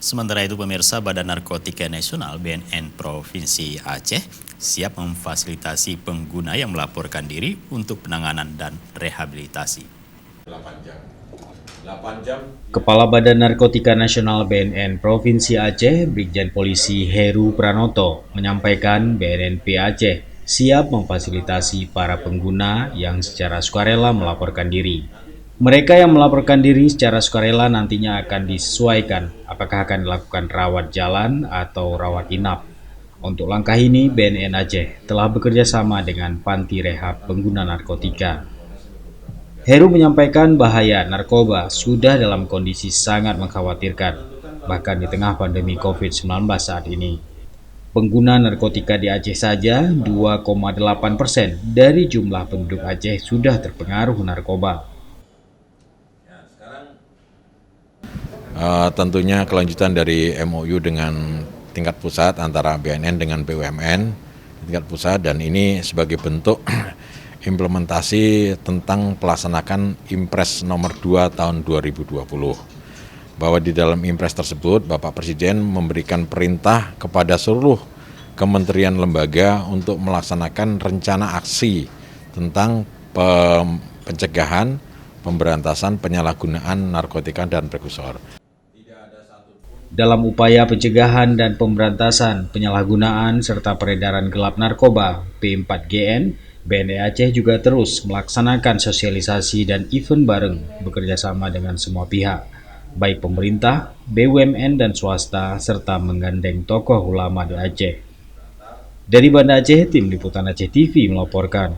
Sementara itu pemirsa Badan Narkotika Nasional BNN Provinsi Aceh siap memfasilitasi pengguna yang melaporkan diri untuk penanganan dan rehabilitasi. 8 jam. 8 jam. Kepala Badan Narkotika Nasional BNN Provinsi Aceh, Brigjen Polisi Heru Pranoto, menyampaikan BNNP Aceh siap memfasilitasi para pengguna yang secara sukarela melaporkan diri. Mereka yang melaporkan diri secara sukarela nantinya akan disesuaikan apakah akan dilakukan rawat jalan atau rawat inap. Untuk langkah ini, BNN Aceh telah bekerja sama dengan Panti Rehab Pengguna Narkotika. Heru menyampaikan bahaya narkoba sudah dalam kondisi sangat mengkhawatirkan, bahkan di tengah pandemi COVID-19 saat ini. Pengguna narkotika di Aceh saja 2,8% dari jumlah penduduk Aceh sudah terpengaruh narkoba. Tentunya kelanjutan dari MOU dengan tingkat pusat antara BNN dengan BUMN tingkat pusat, dan ini sebagai bentuk implementasi tentang pelaksanaan Impres nomor 2 tahun 2020. Bahwa di dalam Impres tersebut Bapak Presiden memberikan perintah kepada seluruh kementerian lembaga untuk melaksanakan rencana aksi tentang pencegahan, pemberantasan penyalahgunaan narkotika dan prekursor. Dalam upaya pencegahan dan pemberantasan penyalahgunaan serta peredaran gelap narkoba P4GN, BNN Aceh juga terus melaksanakan sosialisasi dan event bareng bekerjasama dengan semua pihak, baik pemerintah, BUMN dan swasta, serta menggandeng tokoh ulama di Aceh. Dari Banda Aceh, Tim Liputan Aceh TV melaporkan.